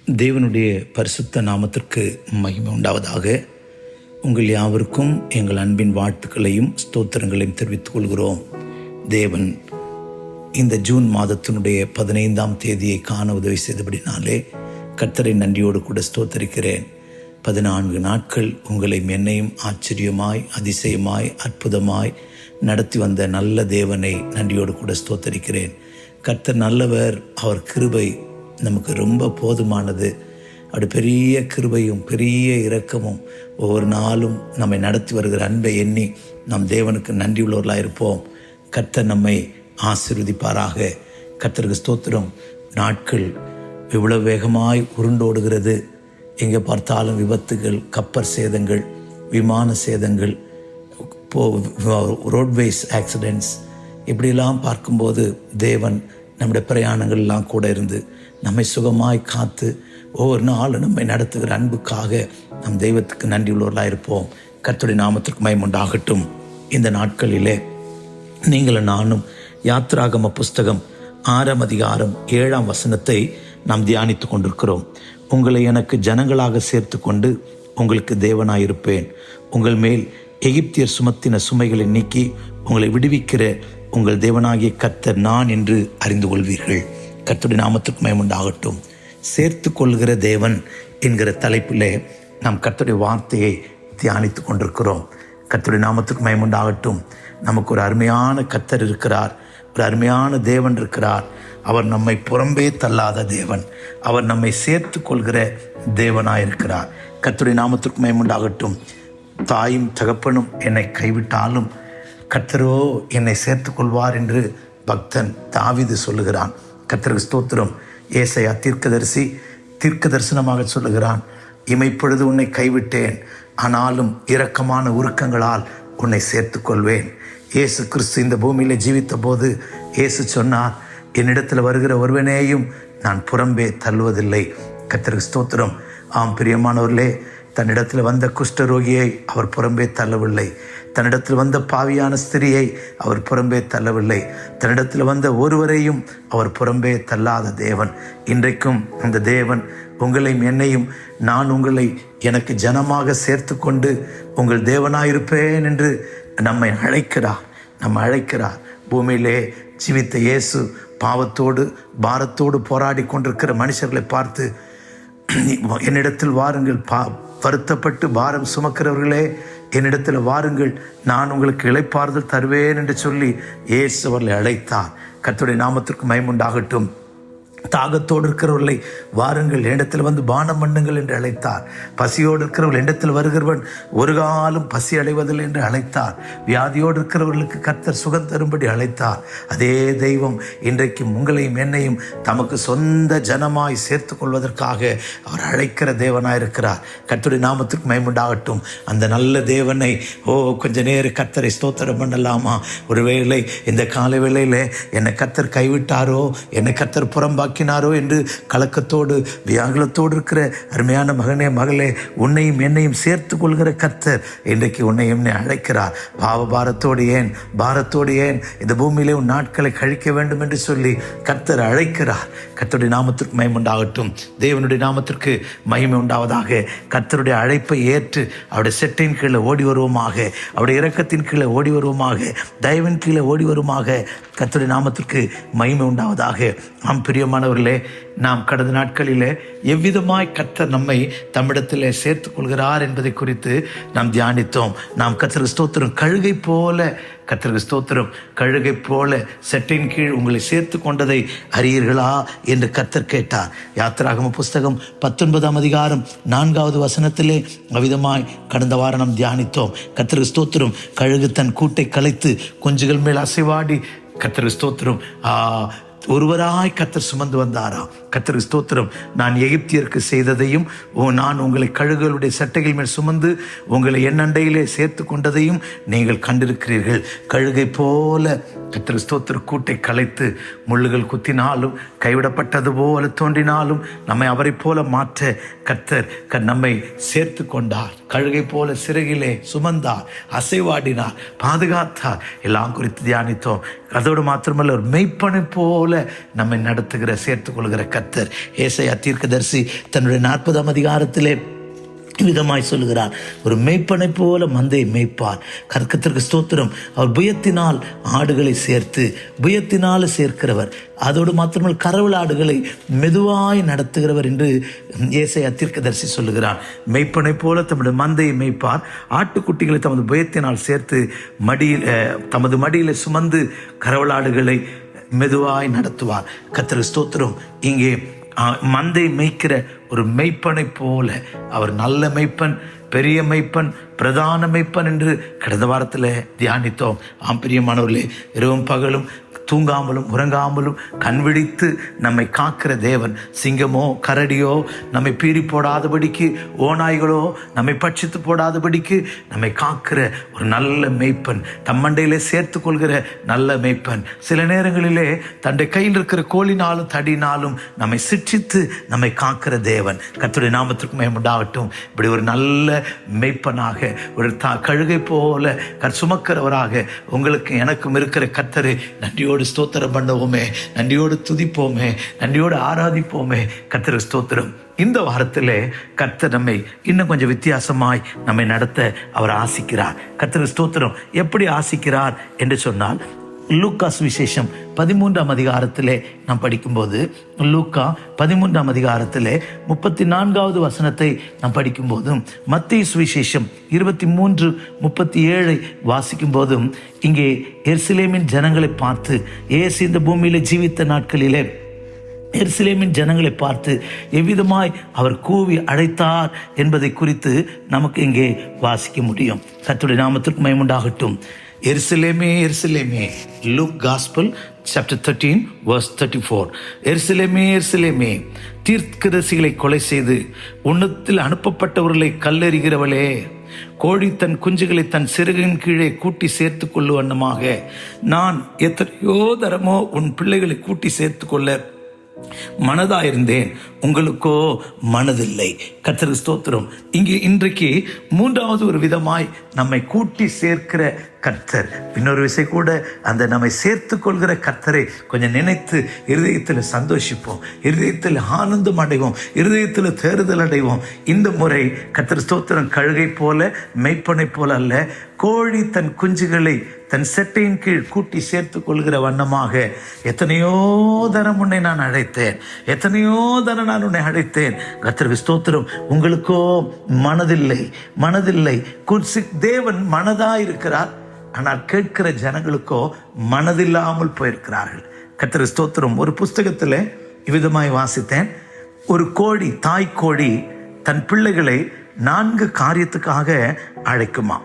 தேவனுடைய பரிசுத்த நாமத்திற்கு மகிமை உண்டாவதாக. உங்கள் யாவருக்கும் எங்கள் அன்பின் வாழ்த்துக்களையும் ஸ்தோத்திரங்களையும் தெரிவித்துக் கொள்கிறோம். தேவன் இந்த ஜூன் மாதத்தினுடைய 15ஆம் தேதியை காண உதவி செய்தபடினாலே கர்த்தரை நன்றியோடு கூட ஸ்தோத்தரிக்கிறேன். 14 நாட்கள் உங்களையும் என்னையும் ஆச்சரியமாய், அதிசயமாய், அற்புதமாய் நடத்தி வந்த நல்ல தேவனை நன்றியோடு கூட ஸ்தோத்தரிக்கிறேன். கர்த்தர் நல்லவர், அவர் கிருபை நமக்கு ரொம்ப போதுமானது. அப்படி பெரிய கிருபையும் பெரிய இரக்கமும் ஒவ்வொரு நாளும் நம்மை நடத்தி வருகிற அன்பை எண்ணி நம் தேவனுக்கு நன்றி உள்ளவர்களாக இருப்போம். கர்த்தர் நம்மை ஆசீர்வதிப்பாராக. கர்த்தருக்கு ஸ்தோத்திரம். நாட்கள் இவ்வளவு வேகமாய் உருண்டோடுகிறது. எங்கே பார்த்தாலும் விபத்துகள், கப்பல் சேதங்கள், விமான சேதங்கள், ரோட்வேஸ் ஆக்சிடென்ட்ஸ், இப்படியெல்லாம் பார்க்கும்போது தேவன் நம்முடைய பிரயாணங்கள்லாம் கூட இருந்து நம்மை சுகமாய் காத்து ஒவ்வொரு நாளும் நம்மை நடத்துகிற அன்புக்காக நம் தெய்வத்துக்கு நன்றி உள்ளவர்களாக இருப்போம். கர்த்தருடைய நாமத்திற்கு மகிமை உண்டாகட்டும். இந்த நாட்களிலே நீங்களும் நானும் யாத்ராகம புஸ்தகம் 6ஆம் அதிகாரம் 7ஆம் வசனத்தை நாம் தியானித்து கொண்டிருக்கிறோம். உங்களை எனக்கு ஜனங்களாக சேர்த்து கொண்டு உங்களுக்கு தேவனாயிருப்பேன். உங்கள் மேல் எகிப்தியர் சுமத்தின சுமைகளை நீக்கி உங்களை விடுவிக்கிற உங்கள் தேவனாகிய கர்த்தர் நான் என்று அறிந்து கொள்வீர்கள். கர்த்தருடைய நாமத்துக்கு மகிமை உண்டாகட்டும். சேர்த்து கொள்கிற தேவன் என்கிற தலைப்பிலே நாம் கர்த்தருடைய வார்த்தையை தியானித்து கொண்டிருக்கிறோம். கர்த்தருடைய நாமத்துக்கு மகிமை உண்டாகட்டும். நமக்கு ஒரு அருமையான கர்த்தர் இருக்கிறார், ஒரு அருமையான தேவன் இருக்கிறார். அவர் நம்மை புறம்பே தள்ளாத தேவன், அவர் நம்மை சேர்த்து கொள்கிற தேவனாயிருக்கிறார். கர்த்தருடைய நாமத்துக்கு மகிமை உண்டாகட்டும். தாயும் தகப்பனும் என்னை கைவிட்டாலும் கர்த்தரோ என்னை சேர்த்து கொள்வார் என்று பக்தன் தாவீது சொல்லுகிறான். கர்த்தருக்கு ஸ்தோத்திரம். ஏசாயா தீர்க்க தரிசனமாக சொல்லுகிறான், இமைப்பொழுது உன்னை கைவிட்டேன், ஆனாலும் இரக்கமான உருக்கங்களால் உன்னை சேர்த்து கொள்வேன். இயேசு கிறிஸ்து இந்த பூமியிலே ஜீவித்த போது இயேசு சொன்னார், என்னிடத்தில் வருகிற ஒருவனேயும் நான் புறம்பே தள்ளுவதில்லை. கர்த்தருக்கு ஸ்தோத்திரம். ஆம் பிரியமானவர்களே, தன்னிடத்தில் வந்த குஷ்டரோகியை அவர் புறம்பே தள்ளவில்லை. தன்னிடத்தில் வந்த பாவியான ஸ்திரியை அவர் புறம்பே தள்ளவில்லை. தன்னிடத்தில் வந்த ஒருவரையும் அவர் புறம்பே தள்ளாத தேவன். இன்றைக்கும் அந்த தேவன் உங்களையும் என்னையும், நான் உங்களை எனக்கு ஜனமாக சேர்த்து கொண்டு உங்கள் தேவனாயிருப்பேன் என்று நம்மை அழைக்கிறார். பூமியிலே ஜீவித்த இயேசு பாவத்தோடு பாரத்தோடு போராடி கொண்டிருக்கிற மனுஷர்களை பார்த்து, என்னிடத்தில் வாருங்கள், வருத்தப்பட்டு பாரம் சுமக்கிறவர்களே, என்னிடத்தில் வாருங்கள், நான் உங்களுக்கு இளைப்பாறுதல் தருவேன் என்று சொல்லி இயேசு அவர்களை அழைத்தார். கர்த்தருடைய நாமத்திற்கு மகிமை உண்டாகட்டும். தாகத்தோடு இருக்கிறவர்களை வாருங்கள், என்னிடத்தில் வந்து பானம் பண்ணுங்கள் என்று அழைத்தார். பசியோடு இருக்கிறவர்கள் என்னிடத்தில் வருகிறவன் ஒரு காலம் பசி அடைவதில்லை என்று அழைத்தார். வியாதியோடு இருக்கிறவர்களுக்கு கர்த்தர் சுகம் தரும்படி அழைத்தார். அதே தெய்வம் இன்றைக்கும் உங்களையும் என்னையும் தமக்கு சொந்த ஜனமாய் சேர்த்து கொள்வதற்காக அவர் அழைக்கிற தேவனாயிருக்கிறார். கர்த்தருடைய நாமத்திற்கு மகிமை உண்டாகட்டும். அந்த நல்ல தேவனை கொஞ்ச நேரம் கர்த்தரை ஸ்தோத்திரம் பண்ணலாமா? ஒருவேளை இந்த காலை வேளையிலே என்னை கர்த்தர் கைவிட்டாரோ, என்னை கர்த்தர் புறம்பாக்கினாரோ என்று கலக்கத்தோடு வியாகுலத்தோடு இருக்கிற அருமையான மகனே, மகளே, உன்னையும் என்னையும் சேர்த்து கொள்கிற கர்த்தர் இன்றைக்கு உன்னையும் அழைக்கிறார். பாரத்தோடு ஏன் இந்த பூமியிலே உன் நாட்களை கழிக்க வேண்டும் என்று சொல்லி கர்த்தர் அழைக்கிறார். கர்த்தருடைய நாமத்திற்கு மகிமை உண்டாகட்டும். தேவனுடைய நாமத்திற்கு மகிமை உண்டாவதாக. கர்த்தருடைய அழைப்பை ஏற்று அவருடைய செட்டின் கீழே ஓடி வருவோமாக, அவருடைய இரக்கத்தின் கீழே ஓடி வருவோமாக, தயவின் கீழே ஓடி வருவோமாக. கர்த்தருடைய நாமத்திற்கு மகிமை உண்டாவதாக. ஆம் பிரியமானவர்களே, நாம் கடந்த நாட்களிலே எவ்விதமாய் கர்த்தர் நம்மை தம்மிடத்திலே சேர்த்து கொள்கிறார் என்பதை குறித்து நாம் தியானித்தோம். நாம் கர்த்தருக்கு ஸ்தோத்திரம். கழுகை போல செட்டின் கீழ் உங்களை சேர்த்து கொண்டதை அறியீர்களா என்று கர்த்தர் கேட்டார். யாத்ராகம புஸ்தகம் 19ஆம் அதிகாரம் 4வது வசனத்திலே அவ்விதமாய் கடந்த வாரம் நாம் தியானித்தோம். கர்த்தருக்கு ஸ்தோத்திரம். கழுகு தன் கூட்டை கலைத்து குஞ்சுகள் மேல் அசைவாடி, கர்த்தருக்கு ஸ்தோத்திரம், ஒருவராய் கர்த்தர் சுமந்து வந்தாராம். கர்த்தருக்கு ஸ்தோத்திரம். நான் எகிப்தியருக்கு செய்ததையும், நான் உங்களை கழுகுகளுடைய சட்டைகள் மேல் சுமந்து உங்களை என் அண்டையிலே சேர்த்து கொண்டதையும் நீங்கள் கண்டிருக்கிறீர்கள். கழுகை போல கர்த்தர் ஸ்தோத்திர கூட்டை கலைத்து முள்ளுகள் குத்தினாலும் கைவிடப்பட்டது போல தோன்றினாலும் நம்மை அவரை போல மாற்ற கர்த்தர் நம்மை சேர்த்து கொண்டார். கழுகை போல சிறகிலே சுமந்தார், அசைவாடினார், பாதுகாத்தார். எல்லாம் குறித்து தியானித்தோம். அதோடு மாத்திரமல்ல, ஒரு மெய்ப்பனை போல நம்மை நடத்துகிற சேர்த்து கொள்கிற கர்த்தர். ஏசாயா தீர்க்கதரிசி தன்னுடைய 40ஆம் அதிகாரத்திலே விதமாய் சொல்லுகிறார், ஒரு மெய்ப்பனை போல மந்தையை மேய்ப்பார். கர்த்தருக்கு ஸ்தோத்திரம். அவர் புயத்தினால் ஆடுகளை சேர்த்து புயத்தினால் சேர்க்கிறவர். அதோடு மாத்திரமல் கரவல் ஆடுகளை மெதுவாய் நடத்துகிறவர் என்று ஏசாயா தீர்க்கதரிசி சொல்லுகிறார். மெய்ப்பனை போல தமது மந்தையை மேய்ப்பார். ஆட்டுக்குட்டிகளை தமது புயத்தினால் சேர்த்து தமது மடியில சுமந்து கரவலாடுகளை மெதுவாய் நடத்துவார். கர்த்தருக்கு ஸ்தோத்திரம். இங்கே மந்தை மேய்க்கிற ஒரு மெய்ப்பனை போல அவர் நல்ல மெய்ப்பன், பெரிய மெய்ப்பன், பிரதான மெய்ப்பன் என்று கடந்த வாரத்தில் தியானித்தோம். பிரியமானவர்களே, இரவும் பகலும் தூங்காமலும் உறங்காமலும் கண்விழித்து நம்மை காக்கிற தேவன். சிங்கமோ கரடியோ நம்மை பீறி போடாதபடிக்கு, ஓநாய்களோ நம்மை பட்சித்து போடாதபடிக்கு நம்மை காக்கிற ஒரு நல்ல மெய்ப்பன், தம்மண்டையிலே சேர்த்து கொள்கிற நல்ல மெய்ப்பன். சில நேரங்களிலே தன்னுடைய கையில் இருக்கிற கோலினாலும் தடினாலும் நம்மை சிற்றித்து நம்மை காக்கிற தேவன். கர்த்தருடைய நாமத்திற்கு மகிமை உண்டாகட்டும். இப்படி ஒரு நல்ல மெய்ப்பனாக, ஒரு கழுகை போல சுமக்கிறவராக உங்களுக்கு எனக்கும் இருக்கிற கர்த்தரை நன்றியோடு ஸ்தோத்திரம் பண்ணுவோமே, நன்றியோடு துதிப்போமே, நன்றியோடு ஆராதிப்போமே. கர்த்தருக்கு ஸ்தோத்திரம். இந்த வாரத்திலே கர்த்தர் நம்மை இன்னும் கொஞ்சம் வித்தியாசமாய் நம்மை நடத்த அவர் ஆசிக்கிறார். கர்த்தருக்கு ஸ்தோத்திரம். எப்படி ஆசிக்கிறார் என்று சொன்னால், லூக்கா சுவிசேஷம் 13ஆம் அதிகாரத்திலே நாம் படிக்கும்போது, லூக்கா 13ஆம் அதிகாரத்திலே 34வது வசனத்தை நாம் படிக்கும்போதும், மத்தேயு சுவிசேஷம் 23:37 வாசிக்கும் போதும், இங்கே எருசலேமின் ஜனங்களை பார்த்து, இயேசு இந்த பூமியில ஜீவித்த நாட்களிலே எருசலேமின் ஜனங்களை பார்த்து எவ்விதமாய் அவர் கூவி அழைத்தார் என்பதை குறித்து நமக்கு இங்கே வாசிக்க முடியும். கர்த்தருடைய நாமத்திற்கு மகிமை உண்டாகட்டும். எருசலேமே எருசலேமே, லூக் காஸ்பல் சாப்டர் 13 verse 34. எருசலேமே எருசலேமே, தீர்க்கதரிசிகளை கொலை செய்து உன்னத்தில் அனுப்பப்பட்டவர்களை கல்லெறிகிறவளே, கோழி தன் குஞ்சுகளை தன் சிறகின் கீழே கூட்டி சேர்த்து கொள்ளுவண்ணமாக நான் எத்தனையோ தரமோ உன் பிள்ளைகளை கூட்டி சேர்த்து கொள்ள மனதாயிருந்தேன், உங்களுக்கோ மனதில்லை. கர்த்தருக்கு ஸ்தோத்திரம். இங்கே இன்றைக்கு 3வது ஒரு விதமாய் நம்மை கூட்டி சேர்க்கிற கர்த்தர். இன்னொரு விஷயம் கூட, அந்த நம்மை சேர்த்து கொள்கிற கர்த்தரை கொஞ்சம் நினைத்து இருதயத்தில் சந்தோஷிப்போம், இருதயத்தில் ஆனந்தம் அடைவோம், இருதயத்தில் தேறுதல் அடைவோம். இந்த முறை கர்த்தர் ஸ்தோத்திரம், கழுகை போல மெய்ப்பனை போல அல்ல, கோழி தன் குஞ்சுகளை தன் செட்டையின் கீழ் கூட்டி சேர்த்து கொள்கிற வண்ணமாக எத்தனையோ தரம் உன்னை நான் அழைத்தேன், எத்தனையோ தரம் நான் உன்னை அழைத்தேன். கர்த்தருக்கு ஸ்தோத்திரம். உங்களுக்கோ மனதில்லை, மனதில்லை. தேவன் மனதா இருக்கிறார், ஆனால் கேட்கிற ஜனங்களுக்கோ மனதில்லாமல் போயிருக்கிறார்கள். கர்த்தருக்கு ஸ்தோத்திரம். ஒரு புஸ்தகத்தில் இவ்விதமாய் வாசித்தேன். ஒரு கோழி, தாய்க்கோழி தன் பிள்ளைகளை 4 காரியத்துக்காக அழைக்குமா.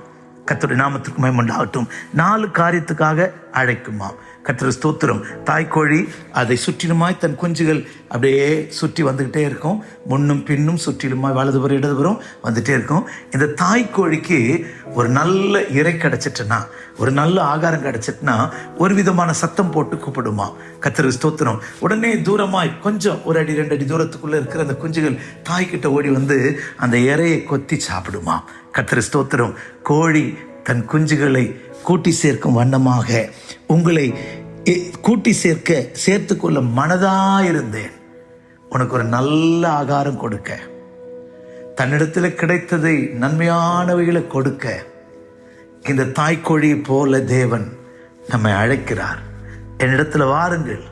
கர்த்தருடைய நாமத்திற்கு மகிமை உண்டாகட்டும். 4 காரியத்துக்காக அழைக்குமாம். கர்த்தருக்கு ஸ்தோத்திரம். தாய்க்கோழி அதை சுற்றிலுமாய் தன் குஞ்சுகள் அப்படியே சுற்றி வந்துக்கிட்டே இருக்கும், முன்னும் பின்னும் சுற்றிலுமாய் வலதுபுறம் இடதுபுறம் வந்துட்டே இருக்கும். இந்த தாய்க்கோழிக்கு ஒரு நல்ல இறை கிடைச்சிட்டுனா, ஒரு நல்ல ஆகாரம் கிடைச்சிட்டுனா ஒரு விதமான சத்தம் போட்டு கூப்பிடுமா. கர்த்தருக்கு ஸ்தோத்திரம். உடனே தூரமாய் கொஞ்சம் 1 அடி 2 அடி தூரத்துக்குள்ள இருக்கிற அந்த குஞ்சுகள் தாய்கிட்ட ஓடி வந்து அந்த இறையை கொத்தி சாப்பிடுமா. கர்த்தருக்கு ஸ்தோத்திரம். கோழி தன் குஞ்சுகளை கூட்டி சேர்க்கும் வண்ணமாக உங்களை கூட்டி சேர்த்து கொள்ள மனதாயிருந்தேன், உனக்கு ஒரு நல்ல ஆகாரம் கொடுக்க, தன்னிடத்தில் கிடைத்ததை நன்மையானவைகளை கொடுக்க. இந்த தாய்க்கோழியை போல தேவன் நம்மை அழைக்கிறார். என்னிடத்தில் வாருங்கள்,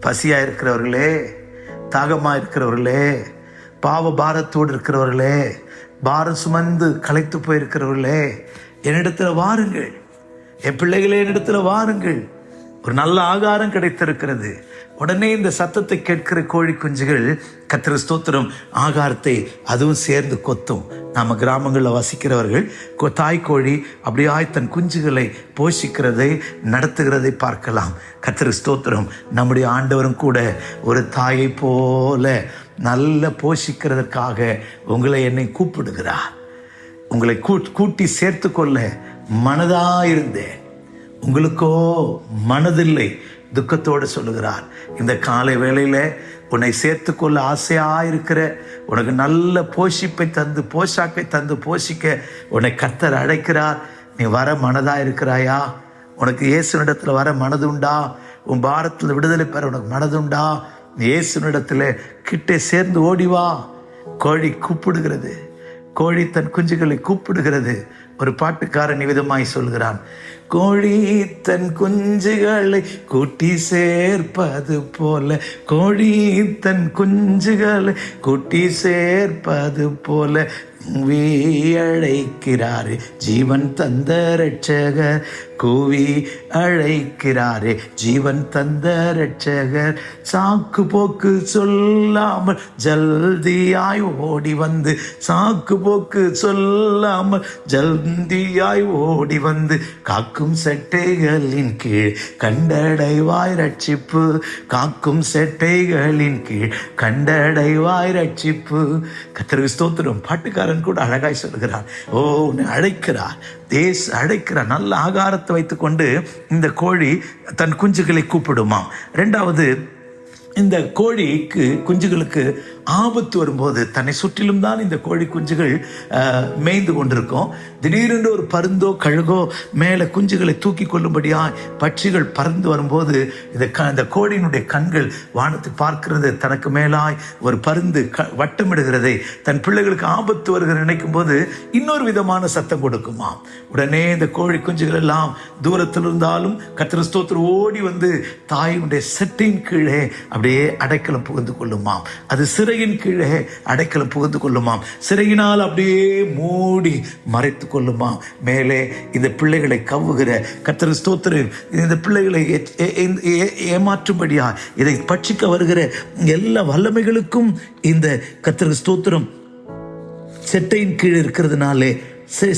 பசியா இருக்கிறவர்களே, தாகமா இருக்கிறவர்களே, பாவ பாரத்தோடு இருக்கிறவர்களே, பாரம் சுமந்து களைத்து போயிருக்கிறவர்களே, என்னிடத்தில் வாருங்கள். என் பிள்ளைகளே, என்னிடத்தில் வாருங்கள், ஒரு நல்ல ஆகாரம் கிடைத்திருக்கிறது. உடனே இந்த சத்தத்தை கேட்கிற கோழி குஞ்சுகள் கர்த்தருக்கு ஸ்தோத்திரம் ஆகாரத்தை அதுவும் சேர்ந்து கொத்தும். நம்ம கிராமங்களில் வசிக்கிறவர்கள் தாய்க்கோழி அப்படியாய் தன் குஞ்சுகளை போஷிக்கிறதை நடத்துகிறதை பார்க்கலாம். கர்த்தருக்கு ஸ்தோத்திரம். நம்முடைய ஆண்டவரும் கூட ஒரு தாயை போல நல்ல போஷிக்கிறதற்காக உங்களை என்னை கூப்பிடுகிறார். உங்களை கூட்டி சேர்த்து கொள்ள மனதாயிருந்தேன், உங்களுக்கோ மனதில்லை. துக்கத்தோடு சொல்லுகிறார். இந்த காலை வேளையில உன்னை சேர்த்துக்கொள்ள ஆசையாயிருக்கிற, உனக்கு நல்ல போஷிப்பை தந்து போஷாக்கை தந்து போஷிக்க உன்னை கர்த்தர் அழைக்கிறார். நீ வர மனதா இருக்கிறாயா? உனக்கு இயேசுனிடத்தில் வர மனதுண்டா? உன் பாரத்தில் விடுதலை பெற உனக்கு மனதுண்டா? இயேசுனிடத்தில் கிட்டே சேர்ந்து ஓடிவா. கோழி கூப்பிடுகிறது, கோழி தன் குஞ்சுகளை கூப்பிடுகிறது. ஒரு பாட்டுக்காரன் விதமாய் சொல்கிறான், கோழி தன் குஞ்சுகளை கூட்டி சேர்ப்பது போல, கோழி தன் குஞ்சுகளை கூட்டி சேர்ப்பது போல அழைக்கிறாரே ஜீவன் தந்த ரட்சகர், கூவி அழைக்கிறாரே ஜீவன் தந்த ரட்சகர். சாக்கு போக்கு சொல்லாமல் ஜல்தியாய் ஓடி வந்து, சாக்கு போக்கு சொல்லாமல் ஜல்தியாய் ஓடி வந்து, காக்கும் செட்டைகளின் கீழ் கண்டடைவாய் ரட்சிப்பு, காக்கும் செட்டைகளின் கீழ் கண்டடைவாய் ரட்சிப்பு. கர்த்தருக்கு ஸ்தோத்திரம். பாட்டுக்காரன் கூட அழகாய் சொல்கிறார், ஓ உன்னை அழைக்கிறார், அழைக்கிறார். நல்ல ஆகாரத்தை வைத்துக்கொண்டு இந்த கோழி தன் குஞ்சுகளை கூப்பிடுமா. இரண்டாவது, இந்த கோழிக்கு குஞ்சுகளுக்கு ஆபத்து வரும்போது, தன்னை சுற்றிலும் தான் இந்த கோழி குஞ்சுகள் மேய்ந்து கொண்டிருக்கும். திடீரென்று ஒரு பருந்தோ கழுகோ மேலே குஞ்சுகளை தூக்கி கொள்ளும்படியா பட்சிகள் பறந்து வரும்போது இந்த கோழியினுடைய கண்கள் வானத்தை பார்க்கிறது. தனக்கு மேலாய் ஒரு பருந்து வட்டமிடுகிறதை, தன் பிள்ளைகளுக்கு ஆபத்து வருகிற நினைக்கும் போது இன்னொரு விதமான சத்தம் கொடுக்குமா. உடனே இந்த கோழி குஞ்சுகள் எல்லாம் தூரத்தில் இருந்தாலும் கர்த்தர் ஸ்தோத்திரம் ஓடி வந்து தாயினுடைய செட்டின் கீழே அப்படியே அடைக்கலம் புகுந்து கொள்ளுமாம். அது சிறையின் கீழே அடைக்கலம் புகுந்து கொள்ளுமாம். சிறையினால் அப்படியே மூடி மறைத்து கொள்ளுமாம். மேலே இந்த பிள்ளைகளை கவ்வுகிற கர்த்தர் ஸ்தோத்திரம், இந்த பிள்ளைகளை ஏமாற்றும்படியா இதை பட்சிக்க வருகிற எல்லா வல்லமைகளுக்கும் இந்த கர்த்தர் ஸ்தோத்திரம் செட்டையின் கீழ் இருக்கிறதுனாலே,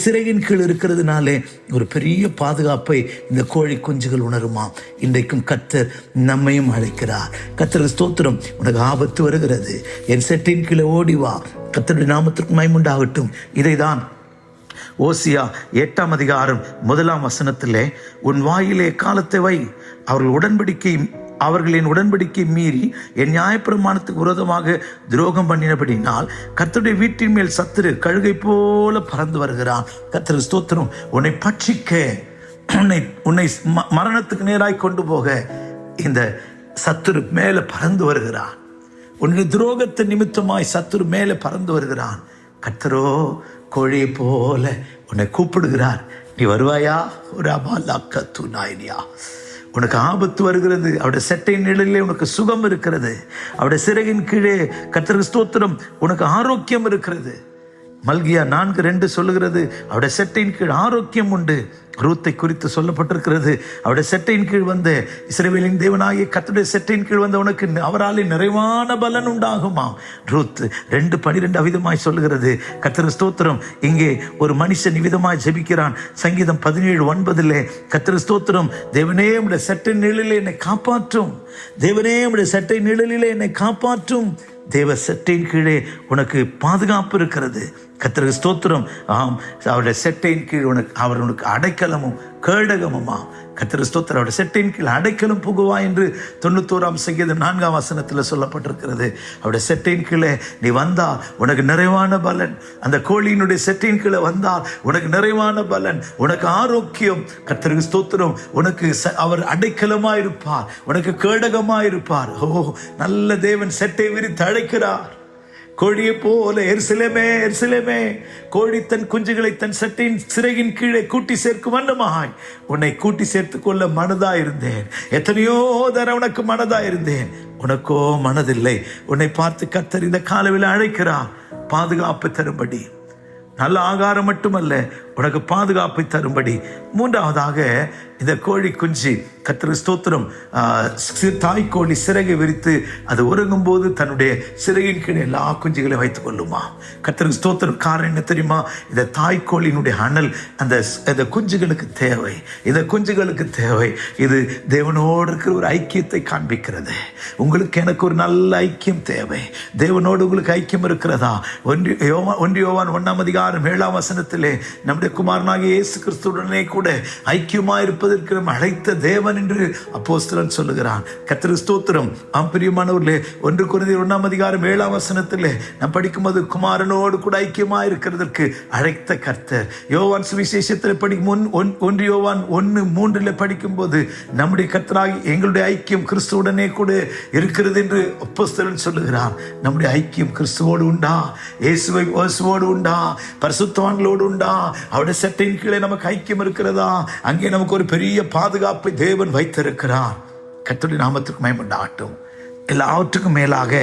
சிறையின் கீழ் இருக்கிறதுனாலே ஒரு பெரிய பாதுகாப்பை இந்த கோழி குஞ்சுகள் உணருமா. இன்றைக்கும் கர்த்தர் நம்மையும் அழைக்கிறார். கர்த்தர் ஸ்தோத்திரம், உனக்கு ஆபத்து வருகிறது, என் செட்டின் கீழே ஓடிவா. கர்த்தருடைய நாமத்திற்கு மகிமையுண்டாகட்டும். இதைதான் ஓசியா 8ஆம் அதிகாரம் 1ஆம் வசனத்திலே, உன் வாயிலே காலத்தை வை, அவர்களின் உடன்படிக்கை மீறி என் நியாயப்பிரமாணத்துக்கு விரோதமாக துரோகம் பண்ணினபடினால் கர்த்தருடைய வீட்டின் மேல் சத்துரு கழுகை போல பறந்து வருகிறான். கர்த்தர் ஸ்தோத்திரம், உன்னை பட்சிக்க, உன்னை மரணத்துக்கு நேராய் கொண்டு போக இந்த சத்துரு மேலே பறந்து வருகிறான். உன்னுடைய துரோகத்தை நிமித்தமாய் சத்துரு மேலே பறந்து வருகிறான். கர்த்தரோ கோழியை போல உன்னை கூப்பிடுகிறார். நீ வருவாயா? ஒரு அபாலாக்கத்து நாயினியா, உனக்கு ஆபத்து வருகிறது. அவருடைய செட்டை நிழலிலே உனக்கு சுகம் இருக்கிறது. அவருடைய சிறையின் கீழே கர்த்தருக்கு ஸ்தோத்திரம் உனக்கு ஆரோக்கியம் இருக்கிறது. மல்கியா 4:2 சொல்லுகிறது, அவருடைய செட்டையின் கீழ் ஆரோக்கியம் உண்டு. ரூத்தை குறித்து சொல்லப்பட்டிருக்கிறது, அவருடைய செட்டையின் கீழ் வந்த இஸ்ரவேலின் தேவனாகிய கர்த்தருடைய செட்டையின் கீழ் வந்த உனக்கு அவராலே நிறைவான பலன் உண்டாகுமா. ரூத் 2:12 அவிதமாய் சொல்லுகிறது. கர்த்தர் ஸ்தோத்திரம், இங்கே ஒரு மனுஷன் விதமாய் ஜெபிக்கிறான். சங்கீதம் 17:9 கர்த்தர் ஸ்தோத்திரம், தேவனே உம்முடைய செட்டை நிழலிலே என்னை காப்பாற்றும், தேவனே உம்முடைய செட்டை நிழலிலே என்னை காப்பாற்றும். தேவ செட்டையின் கீழே உனக்கு பாதுகாப்பு இருக்கிறது. கர்த்தருக்கு ஸ்தோத்திரம். ஆம், அவருடைய செட்டையின் கீழ் அவர் உனக்கு அடைக்கலமும் கேடகமுமா. கர்த்தருக்கு ஸ்தோத்திரம், அவருடைய செட்டையின் கீழ் அடைக்கலம் புகுவா என்று 91ஆம் சங்கீதம் 4ஆம் வசனத்தில் சொல்லப்பட்டிருக்கிறது. அவருடைய செட்டையின் கீழே நீ வந்தால் உனக்கு நிறைவான பலன். அந்த கோழியினுடைய செட்டையின் கீழே வந்தால் உனக்கு நிறைவான பலன், உனக்கு ஆரோக்கியம். கர்த்தருக்கு ஸ்தோத்திரம், உனக்கு அவர் அடைக்கலமாயிருப்பார், உனக்கு கேடகமாயிருப்பார். ஓ, நல்ல தேவன் செட்டை விரித்து அழைக்கிறார். கோழியை போல எருசலேமே, எருசலேமே, கோழி தன் குஞ்சுகளை தன் சட்டையின் சிறையின் கீழே கூட்டி சேர்க்கும் வண்ணமாய் உன்னை கூட்டி சேர்த்து கொள்ள மனதாயிருந்தேன். எத்தனையோ தர உனக்கு மனதாயிருந்தேன், உனக்கோ மனதில்லை. உன்னை பார்த்து கர்த்தர் இந்த காலவில் அழைக்கிறார், பாதுகாப்பு தரும்படி. நல்ல ஆகாரம் மட்டுமல்ல, உனக்கு பாதுகாப்பை தரும்படி. மூன்றாவதாக இந்த கோழி குஞ்சு கர்த்தருக்கு ஸ்தோத்திரம், தாய்க்கோழி சிறகை விரித்து அது உறங்கும் போது தன்னுடைய சிறையின் கீழே எல்லா குஞ்சுகளையும் வைத்துக் கொள்ளுமா. கர்த்தருக்கு ஸ்தோத்திரம். காரணம் என்ன தெரியுமா? இந்த தாய்க்கோழியினுடைய அனல் அந்த குஞ்சுகளுக்கு தேவை, இந்த குஞ்சுகளுக்கு தேவை. இது தேவனோடு இருக்கிற ஒரு ஐக்கியத்தை காண்பிக்கிறது. உங்களுக்கு எனக்கு ஒரு நல்ல ஐக்கியம் தேவை. தேவனோடு உங்களுக்கு ஐக்கியம் இருக்கிறதா? 1 யோவான் 1ஆம் அதிகாரம் 7ஆம் வசனத்திலே நம்முடைய நம்முடைய குமாரனாகிய இயேசு கிறிஸ்துவுடனே கூட ஐக்கியமாக இருப்பதற்கு நம்ம அழைத்த தேவன் என்று அப்போஸ்தலன் சொல்லுகிறான். கர்த்தருக்கு ஸ்தோத்திரம். பிரியமானவர்களே, 1 கொரிந்தியர் 1:7 நாம் படிக்கும்போது குமாரனோடு கூட ஐக்கியமாக இருக்கிறதற்கு அழைத்த கர்த்தர். யோவான் சுவிசேஷத்தில் படிக்கும் 1 யோவான் 1:3 படிக்கும்போது நம்முடைய கர்த்தராகி எங்களுடைய ஐக்கியம் கிறிஸ்துவுடனே கூட இருக்கிறது என்று அப்போஸ்தலன் சொல்லுகிறார். நம்முடைய ஐக்கியம் கிறிஸ்துவோடு உண்டா? இயேசுவோடு உண்டா? பரிசுத்தவான்களோடு உண்டா? அவருடைய சட்டையின் கீழே நமக்கு ஐக்கியம் இருக்கிறதா? அங்கே நமக்கு ஒரு பெரிய பாதுகாப்பை தேவன் வைத்திருக்கிறார். கர்த்தருடைய நாமத்திற்கு மகிமை உண்டாகட்டும். எல்லாவற்றுக்கும் மேலாக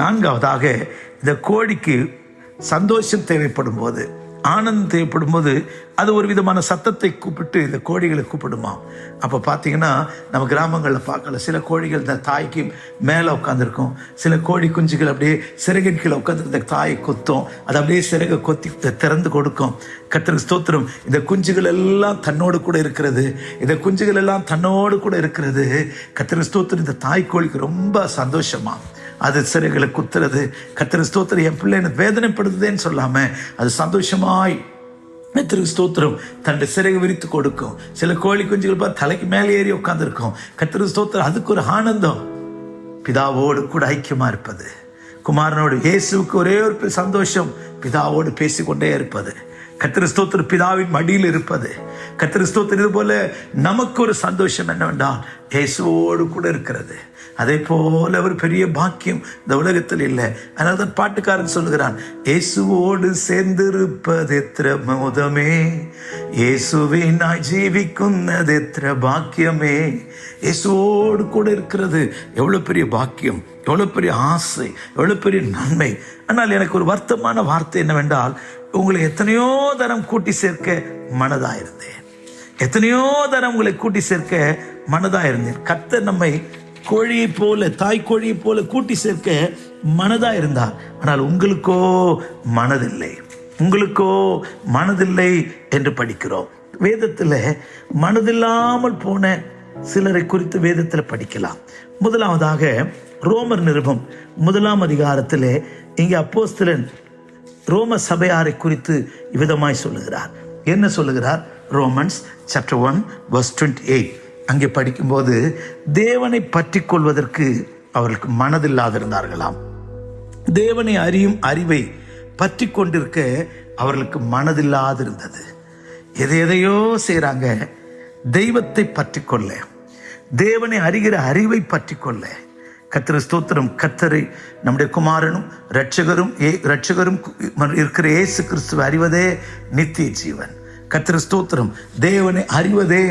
4வதாக, இந்த கோழிக்கு சந்தோஷம் தேவைப்படும் போது, ஆனந்தம் தேவைப்படும் போது அது ஒரு விதமான சத்தத்தை கூப்பிட்டு இந்த கோழிகளை கூப்பிடுமா. அப்போ பார்த்தீங்கன்னா நம்ம கிராமங்களில் பார்க்கல, சில கோழிகள் இந்த தாய்க்கு மேலே உட்காந்துருக்கும், சில கோழி குஞ்சுகள் அப்படியே சிறகின் கீழே உட்காந்து இந்த தாயை கொத்தும், அது அப்படியே சிறகை கொத்தி திறந்து கொடுக்கும். கர்த்தருக்கு ஸ்தோத்திரம். இந்த குஞ்சுகள் எல்லாம் தன்னோடு கூட இருக்கிறது, இந்த குஞ்சுகள் எல்லாம் தன்னோடு கூட இருக்கிறது. கர்த்தருக்கு ஸ்தோத்திரம். இந்த தாய் கோழிக்கு ரொம்ப சந்தோஷமா அது சிறைகளை குத்துறது. கர்த்தருக்கு ஸ்தோத்திரம். என் பிள்ளை எனக்கு வேதனைப்படுத்துதேன்னு சொல்லாம அது சந்தோஷமாய் கர்த்தருக்கு ஸ்தோத்திரம் தன்னுடைய சிறையை விரித்து கொடுக்கும். சில கோழி குஞ்சுகள் பார்த்து தலைக்கு மேலே ஏறி உட்காந்துருக்கும். கர்த்தருக்கு ஸ்தோத்திரம். அதுக்கு ஒரு ஆனந்தம். பிதாவோடு கூட ஐக்கியமா இருப்பது, குமாரனோடு. இயேசுவுக்கு ஒரே ஒரு சந்தோஷம், பிதாவோடு பேசிக்கொண்டே இருப்பது. கர்த்தருக்கு ஸ்தோத்திரம். பிதாவின் மடியில் இருப்பது. கர்த்தருக்கு ஸ்தோத்திரம். இது போல நமக்கு ஒரு சந்தோஷம் என்னவென்றால் இயேசுவோடு கூட இருக்கிறது. அதே போல ஒரு பெரிய பாக்கியம் இந்த உலகத்தில் இல்லை. அதனால தான் பாட்டுக்காரன் சொல்லுகிறான், இயேசுவோடு சேர்ந்திருப்பது எத்திர மோதமே, இயேசுவே நான் ஜீவிக்குன்னது எத்திர பாக்கியமே. இயேசுவோடு கூட இருக்கிறது எவ்வளவு பெரிய பாக்கியம், எவ்வளவு பெரிய ஆசை, எவ்வளவு பெரிய நன்மை. ஆனால் எனக்கு ஒரு வருத்தமான வார்த்தை என்னவென்றால், உங்களை எத்தனையோ தரம் கூட்டி சேர்க்க மனதாயிருந்தேன், எத்தனையோ தரம் உங்களை கூட்டி சேர்க்க மனதாயிருந்தேன். கர்த்தர் நம்மை கோழியை போல, தாய் கோழியை போல கூட்டி சேர்க்க மனதா இருந்தார். ஆனால் உங்களுக்கோ மனதில்லை, உங்களுக்கோ மனதில்லை என்று படிக்கிறோம். வேதத்தில் மனதில்லாமல் போன சிலரை குறித்து வேதத்தில் படிக்கலாம். முதலாவதாக ரோமர் நிருபம் 1 இங்கே அப்போஸ்தலன் ரோம சபையாரை குறித்து இவ்விதமாய் சொல்லுகிறார். என்ன சொல்லுகிறார்? ரோமன்ஸ் சாப்டர் 1:28 அங்கே படிக்கும்போது, தேவனை பற்றி கொள்வதற்கு அவர்களுக்கு மனதில்லாதிருந்தார்களாம். தேவனை அறியும் அறிவை பற்றி கொண்டிருக்க அவர்களுக்கு மனதில்லாதிருந்தது. எதையோ செய்கிறாங்க, தெய்வத்தை பற்றி கொள்ள, தேவனை அறிகிற அறிவை பற்றி கொள்ள. கர்த்தர் ஸ்தோத்திரம். கர்த்தரை நம்முடைய குமாரனும் இரட்சகரும் இருக்கிற இயேசு கிறிஸ்துவை அறிவதே நித்திய ஜீவன். கர்த்தர் ஸ்தோத்திரம். தேவனை அறிவதே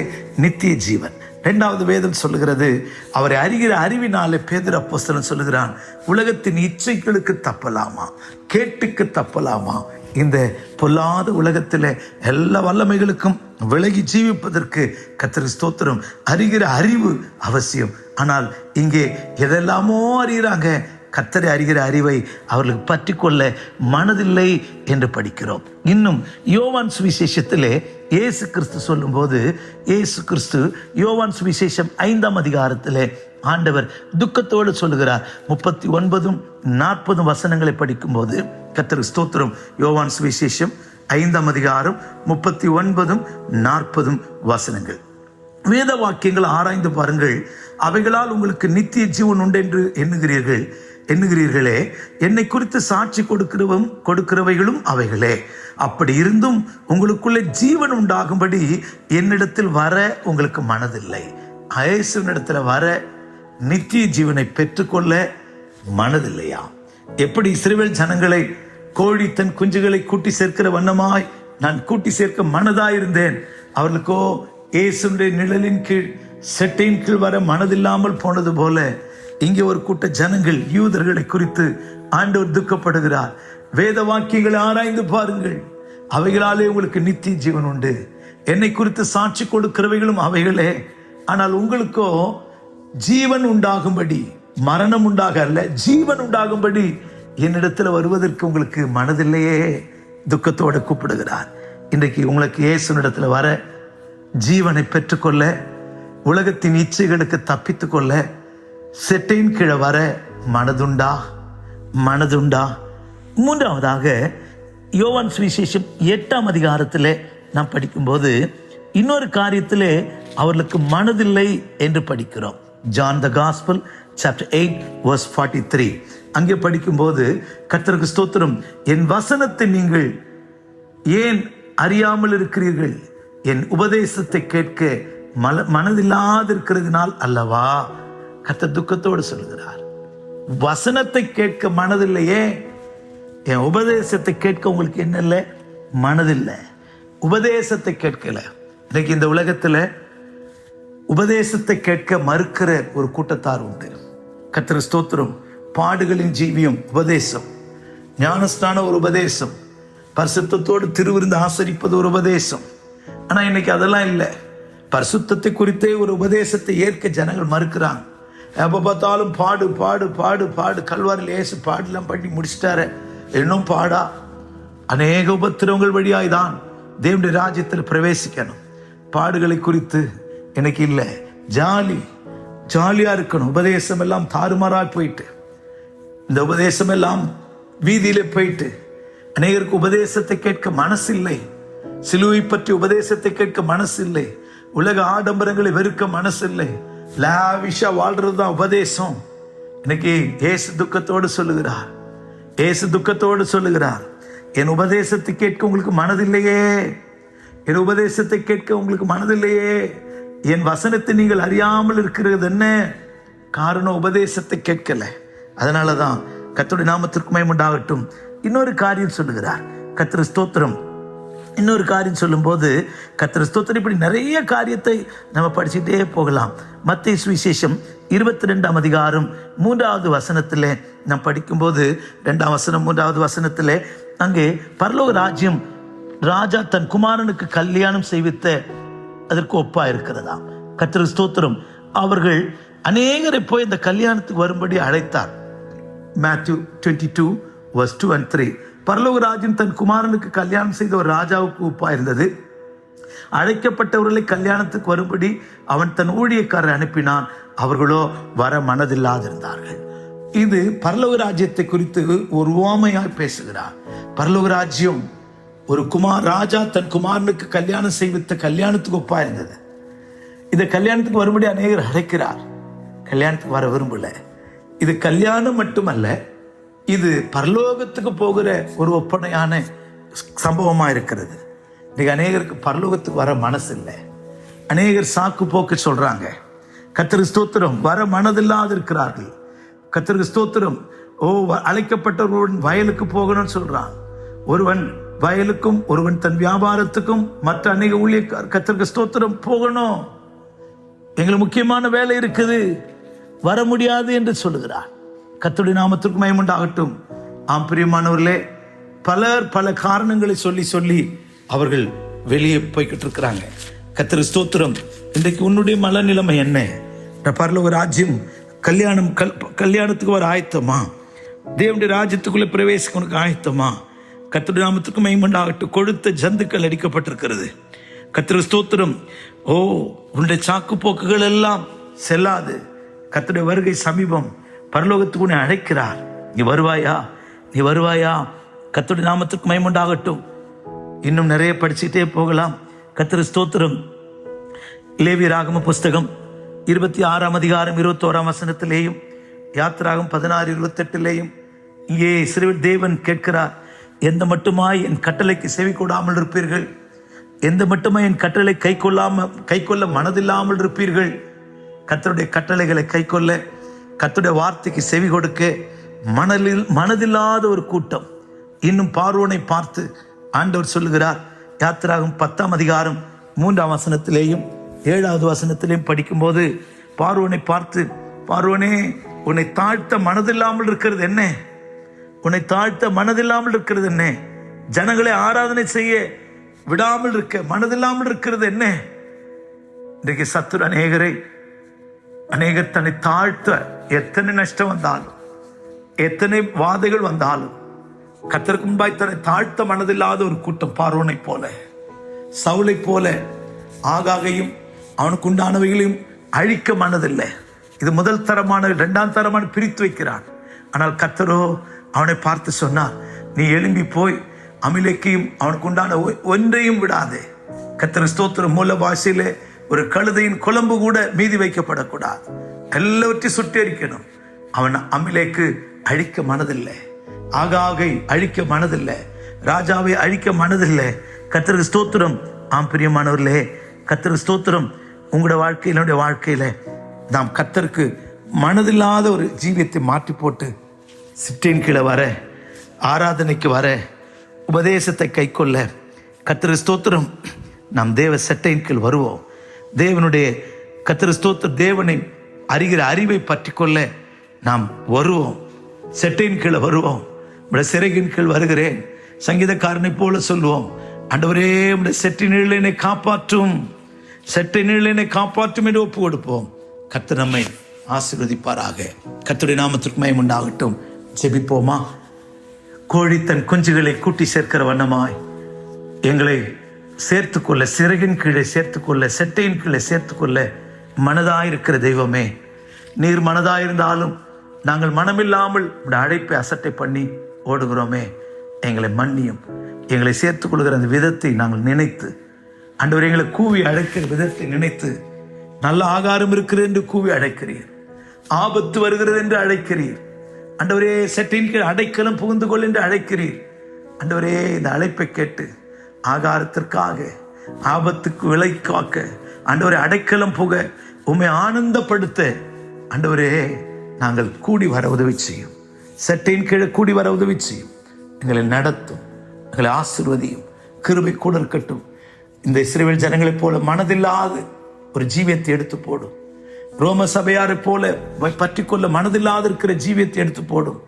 நித்திய ஜீவன். 2வது வேதம் சொல்லுகிறது, அவரை அறிகிற அறிவினாலே பேதுரு அப்போஸ்தலன் சொல்லுகிறான், உலகத்தின் இச்சைகளுக்கு தப்பலாமா, கேட்டுக்கு தப்பலாமா, இந்த பொல்லாத உலகத்தில் எல்லா வல்லமைகளுக்கும் விலகி ஜீவிப்பதற்கு கர்த்தருக்கு ஸ்தோத்திரம் அறிகிற அறிவு அவசியம். ஆனால் இங்கே எதெல்லாமோ அறிகிறாங்க, கர்த்தரை அறிகிற அறிவை அவர்களுக்கு பற்றி கொள்ள மனதில்லை என்று படிக்கிறோம். இன்னும் யோவான் சுவிசேஷத்திலே இயேசு கிறிஸ்து சொல்லும்போது, இயேசு கிறிஸ்து யோவான் சுவிசேஷம் 5 ஆண்டவர் துக்கத்தோடு சொல்லுகிறார். 39-40 வசனங்களை படிக்கும்போது கர்த்தருக்கு ஸ்தோத்திரம். யோவான் சுவிசேஷம் 5 39-40 வசனங்கள். வேத வாக்கியங்கள் ஆராய்ந்து பாருங்கள். அவைகளால் உங்களுக்கு நித்திய ஜீவன் உண்டு என்று எண்ணுகிறீர்களே, என்னை குறித்து சாட்சி கொடுக்கிறவைகளும் அவைகளே. அப்படி இருந்தும் உங்களுக்குள்ளே ஜீவன் உண்டாகும்படி என்னிடத்தில் வர உங்களுக்கு மனதில்லை. இயேசுவினிடத்தில் வர நித்திய ஜீவனை பெற்றுக்கொள்ள மனதில்லையா? எப்படி இஸ்ரவேல் ஜனங்களை கோழி தன் குஞ்சுகளை கூட்டி சேர்க்கிற வண்ணமாய் நான் கூட்டி சேர்க்க மனதாயிருந்தேன், அவர்களுக்கோ இயேசுடைய நிழலின் கீழ் செட்டையின் கீழ் வர மனதில்லாமல் போனது போல இங்கே ஒரு கூட்ட ஜனங்கள், யூதர்களை குறித்து ஆண்டவர் துக்கப்படுகிறார். வேத வாக்கியங்களை ஆராய்ந்து பாருங்கள், அவைகளாலே உங்களுக்கு நித்திய ஜீவன் உண்டு. என்னை குறித்து சாட்சி கொடுக்கிறவைகளும் அவைகளே. ஆனால் உங்களுக்கோ ஜீவன் உண்டாகும்படி, மரணம் உண்டாக அல்ல, ஜீவன் உண்டாகும்படி என்னிடத்தில் வருவதற்கு உங்களுக்கு மனதில்லையே. துக்கத்தோடு கூப்பிடுகிறார். இன்றைக்கு உங்களுக்கு இயேசுனிடத்தில் வர, ஜீவனை பெற்றுக்கொள்ள, உலகத்தின் இச்சைகளுக்கு தப்பித்து கொள்ள, செட்டையின் கீழே வர மனதுண்டா? 3வதாக யோவான் சுவிசேஷம் 8 நாம் படிக்கும்போது இன்னொரு காரியத்திலே அவர்களுக்கு மனதில்லை என்று படிக்கிறோம். John the gospel chapter 8 verse 43 அங்கே படிக்கும்போது, கர்த்தருக்கு ஸ்தோத்திரம், என் வசனத்தை நீங்கள் ஏன் அறியாமல் இருக்கிறீர்கள், என் உபதேசத்தை கேட்க மனதில்லாதிருக்கிறதுனால் அல்லவா. கர்த்தர் துக்கத்தோடு சொல்கிறார், வசனத்தை கேட்க மனதில்லையே, என் உபதேசத்தை கேட்க உங்களுக்கு என்ன இல்லை, மனதில்லை. உபதேசத்தை கேட்கல. இன்னைக்கு இந்த உலகத்துல உபதேசத்தை கேட்க மறுக்கிற ஒரு கூட்டத்தார் உண்டு. கர்த்தர் ஸ்தோத்திரம், பாடுகளின் ஜீவியம் உபதேசம், ஞானஸ்தான ஒரு உபதேசம், பரிசுத்தத்தோடு திருவிருந்து ஆசரிப்பது ஒரு உபதேசம். ஆனா இன்னைக்கு அதெல்லாம் இல்லை. பரிசுத்தத்தை குறித்தே ஒரு உபதேசத்தை ஏற்க ஜனங்கள் மறுக்கிறாங்க. எப்ப பார்த்தாலும் பாடு பாடு பாடு பாடு, கல்வாரில் ஏசு பாடெல்லாம் பண்ணி முடிச்சிட்டாரு, இன்னும் பாடா. அநேக உபத்திரவங்கள் வழியாய்தான் தேவனுடைய ராஜ்யத்தில் பிரவேசிக்கணும். பாடுகளை குறித்து எனக்கு இல்லை, ஜாலியா இருக்கணும். உபதேசம் எல்லாம் தாறுமாறாய் போயிட்டு, இந்த உபதேசம் எல்லாம் வீதியில போயிட்டு, அநேகருக்கு உபதேசத்தை கேட்க மனசு இல்லை, சிலுவை பற்றி உபதேசத்தை கேட்க மனசு இல்லை, உலக ஆடம்பரங்களை வெறுக்க மனசு இல்லை, லாவிஷா வாழ்றதுதான் உபதேசம். இன்னைக்கு ஏசு துக்கத்தோடு சொல்லுகிறார், என் உபதேசத்தை கேட்க உங்களுக்கு மனதில்லையே, என் உபதேசத்தை கேட்க உங்களுக்கு மனதில்லையே, என் வசனத்தை நீங்கள் அறியாமல் இருக்கிறது என்ன காரணம், உபதேசத்தை கேட்கல. அதனாலதான் கர்த்தருடைய நாமத்திற்கு மகிமை உண்டாகட்டும். இன்னொரு காரியம் சொல்லுகிறார், கர்த்தர் ஸ்தோத்திரம். இன்னொரு காரியம் சொல்லும் போது கர்த்தர் ஸ்தோத்திரம், இப்படி நிறைய காரியத்தை நம்ம படிச்சுட்டே போகலாம். மத்தேயு சுவிசேஷம் 22 அதிகாரம் 3வது வசனத்திலே நாம் படிக்கும்போது, 2ஆம் வசனம் 3வது வசனத்திலே, அங்கே பரலோக ராஜ்யம் ராஜா தன் குமாரனுக்கு கல்யாணம் செய்வித்த அதற்கு ஒப்பா இருக்கிறதா. கர்த்தர் ஸ்தோத்திரம், அவர்கள் அநேகரை போய் இந்த கல்யாணத்துக்கு வரும்படி அழைத்தார். Matthew 22 verse 2 and 3. பரலோக ராஜ்யம் தன் குமாரனுக்கு கல்யாணம் செய்த ஒரு ராஜாவுக்கு ஒப்பா இருந்தது. அழைக்கப்பட்டவர்களை கல்யாணத்துக்கு வரும்படி அவன் தன் ஊழியக்காரரை அனுப்பினான், அவர்களோ வர மனதில்லாதிருந்தார்கள். இது பரலோக ராஜ்யத்தை குறித்து ஒரு உவமையாய் பேசுகிறார். பரலோக ராஜ்யம் ஒரு ராஜா தன் குமாரனுக்கு கல்யாணம் செய்வித்த கல்யாணத்துக்கு ஒப்பா இருந்தது. இந்த கல்யாணத்துக்கு வரும்படி அநேகர் அழைக்கிறார், கல்யாணத்துக்கு வர விரும்பல. இது கல்யாணம் மட்டுமல்ல, இது பரலோகத்துக்கு போகிற ஒரு ஒப்பனையான சம்பவமா இருக்கிறது. இன்னைக்கு அநேகருக்கு பரலோகத்துக்கு வர மனசு இல்லை, அநேகர் சாக்கு போக்கு சொல்றாங்க. கர்த்தருக்கு ஸ்தோத்திரம், வர மனதில்லாது இருக்கிறார்கள். கர்த்தருக்கு ஸ்தோத்திரம், அழைக்கப்பட்டவர்களுடன் வயலுக்கு போகணும்னு சொல்றான். ஒருவன் வயலுக்கும், ஒருவன் தன் வியாபாரத்துக்கும், மற்ற அநேக ஊழியக்காரர் கர்த்தருக்கு ஸ்தோத்திரம் போகணும், எங்களுக்கு முக்கியமான வேலை இருக்குது, வர முடியாது என்று சொல்லுகிறார். கர்த்தருடைய நாமத்திற்கு மகிமை உண்டாகட்டும். ஆம் பிரியமானவர்களே, பலர் பல காரணங்களை சொல்லி அவர்கள் வெளியே போய்கிட்டு இருக்கிறாங்க. கர்த்தருக்கு ஸ்தோத்திரம். இன்றைக்கு உன்னுடைய மனநிலைமை என்ன? பரலோக ராஜ்யம் கல்யாணத்துக்கு வர ஆயத்தமா? தேவனுடைய ராஜ்யத்துக்குள்ளே பிரவேசிக்க உனக்கு ஆயத்தமா? கர்த்தருடைய நாமத்துக்கு மகிமை உண்டாகட்டும். கொழுத்த ஜந்துக்கள் அடிக்கப்பட்டிருக்கிறது. கர்த்தருக்கு ஸ்தோத்திரம். உன்னுடைய சாக்கு போக்குகள் எல்லாம் செல்லாது. கர்த்தருடைய வருகை சமீபம். பரலோகத்துக்கு உன்னை அழைக்கிறார். நீ வருவாயா? கர்த்தருடைய நாமத்துக்கு மகிமை உண்டாகட்டும். இன்னும் நிறைய படிச்சுட்டே போகலாம். கர்த்தருக்கு ஸ்தோத்திரம். லேவியராகம புஸ்தகம் 26ஆம் அதிகாரம் 21ஆம் வசனத்திலேயும், யாத்திராகம் 16:28 இங்கே இஸ்ரவேல் தேவன் கேட்கிறார், எந்த மட்டுமாய் என் கட்டளைக்கு செவி கொடாமல் இருப்பீர்கள், எந்த மட்டுமாய் என் கட்டளை கைக்கொள்ள மனதில்லாமல் இருப்பீர்கள். கர்த்தருடைய கட்டளைகளை கைக்கொள்ள, கர்த்தருடைய வார்த்தைக்கு செவி கொடுக்க மனதில்லாத ஒரு கூட்டம். இன்னும் பார்வோனை பார்த்து ஆண்டவர் சொல்லுகிறார். யாத்திராகம் 10ஆம் அதிகாரம் 3ஆம் வசனத்திலேயும் 7வது வசனத்திலேயும் படிக்கும்போது, பார்வோனை பார்த்து, பார்வோனே, உன்னை தாழ்த்த மனதில்லாமல் இருக்கிறது என்ன? உன்னை தாழ்த்த மனதில்லாமல் இருக்கிறது என்ன? ஜனங்களை ஆராதனை செய்ய விடாமல் இருக்க மனதில்லாமல் இருக்கிறது என்ன? இன்றைக்கு சத்துரு அநேகர் தன்னை தாழ்த்த, எத்தனை நஷ்டம் வந்தாலும், எத்தனை வாதைகள் வந்தாலும், கர்த்தருக்கு முன்பாய் தன்னை தாழ்த்த மனதில்லாத ஒரு கூட்டம். பார்வோனை போல, சவுலை போல ஆகாகையும் அவனுக்கு உண்டானவைகளையும் அழிக்க மனதில்லை. இது முதல் தரமான, 2ஆம் தரமான பிரித்து வைக்கிறான். ஆனால் கர்த்தரோ அவனை பார்த்து சொன்னார், நீ எழும்பி போய் அமிலேக்கையும் அவனுக்கு உண்டான ஒன்றையும் விடாதே, கர்த்தர் ஸ்தோத்திரம். மூல பாஷையிலே ஒரு கழுதையின் குழம்பு கூட மீதி வைக்கப்படக்கூடாது, எல்லாவற்றையும் சுட்டெரிக்கணும். அவன் அமிலேக்கு அழிக்க மனதில்லை, ஆகாகை அழிக்க மனதில்லை, ராஜாவை அழிக்க மனதில்லை. கர்த்தருக்கு ஸ்தோத்திரம். ஆம் பிரியமானவர்களே, கர்த்தருக்கு ஸ்தோத்திரம். உங்களோட வாழ்க்கையில், என்னுடைய வாழ்க்கையில நாம் கர்த்தருக்கு மனதில்லாத ஒரு ஜீவியத்தை மாற்றி போட்டு சிற்றின் கீழே வர, ஆராதனைக்கு வர, உபதேசத்தை கை கொள்ள, கர்த்தருக்கு ஸ்தோத்திரம், நாம் தேவ சட்டையின் கீழ் வருவோம். தேவனுடைய கர்த்தருக்கு ஸ்தோத்திரம், தேவனை அறிகிற அறிவை பற்றி கொள்ள நாம் வருவோம். செட்டையின் கீழே வருவோம். உடைய சிறையின் கீழ் வருகிறேன். சங்கீதக்காரனை போல சொல்லுவோம், ஆண்டவரே உடைய செட்டி நிழலினை காப்பாற்றும், செட்டை நிழலினை காப்பாற்றும் என்று ஒப்பு கொடுப்போம். கர்த்தர் நம்மை ஆசீர்வதிப்பாராக. கர்த்தருடைய நாமத்திற்கு மகிமை உண்டாகட்டும். ஜெபிப்போமா? கோழி தன் குஞ்சுகளை கூட்டி சேர்க்கிற வண்ணமாய் எங்களை சேர்த்துக்கொள்ள, சிறகின் கீழே சேர்த்துக்கொள்ள, செட்டையின் கீழே சேர்த்துக்கொள்ள மனதாயிருக்கிற தெய்வமே, நீர் மனதாயிருந்தாலும் நாங்கள் மனமில்லாமல் உடைய அழைப்பை அசட்டை பண்ணி ஓடுகிறோமே, எங்களை மன்னியும். எங்களை சேர்த்துக் கொள்கிற அந்த விதத்தை நாங்கள் நினைத்து, ஆண்டவர் எங்களை கூவி அழைக்கிற விதத்தை நினைத்து, நல்ல ஆகாரம் இருக்கிறது என்று கூவி அழைக்கிறீர், ஆபத்து வருகிறது என்று அழைக்கிறீர். ஆண்டவரே செட்டின் கீழ் அடைக்கலம் புகுந்து கொள் என்று அழைக்கிறீர். ஆண்டவரே இந்த அழைப்பை கேட்டு ஆகாரத்திற்காக, ஆபத்துக்கு விலை காக்க, ஆண்டவரே அடைக்கலம் புக, உம்மை ஆனந்தப்படுத்த ஆண்டவரே நாங்கள் கூடி வர உதவி செய்யும். செட்டின் கீழே கூடி வர உதவி செய்யும். எங்களை நடத்தும், எங்களை ஆசீர்வதியும். கிருபை கூட இருக்கட்டும். இந்த இஸ்ரவேல் ஜனங்களைப் போல மனதில்லாத ஒரு ஜீவியத்தை எடுத்து போடும். ரோம சபையாரை போல பற்றி கொள்ள மனதில்லாத இருக்கிற ஜீவியத்தை எடுத்து போடும்.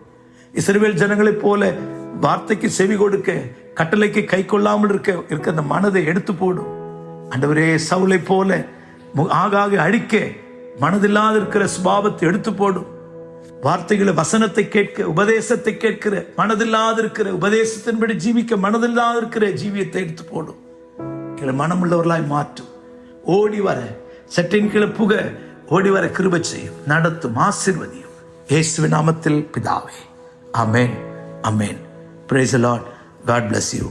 இஸ்ரவேல் ஜனங்களைப் போல வார்த்தைக்கு செவி கொடுக்க, கட்டளைக்கு கை கொள்ளாமல் இருக்க அந்த மனதை எடுத்து போடும். ஆண்டவரே சவுலை போல ஆகாக அழிக்க மனதில்லாத இருக்கிற சுபாவத்தை எடுத்து போடும். வார்த்தைகளை, வசனத்தை கேட்க, உபதேசத்தை கேட்கிற மனதில்லாத இருக்கிற, உபதேசத்தின்படி ஜீவிக்க மனதில்லாத இருக்கிற ஜீவியத்தை எடுத்து போடும். எங்களை மனமுள்ளவர்களாய் மாற்றும். ஓடி வர, சட்டின் கீழே புக, ஓடி வர கிருபை செய்யும், நடத்தும், ஆசீர்வதியும். இயேசுவின் நாமத்தில் பிதாவே, ஆமென், ஆமென். Praise the Lord. God bless you.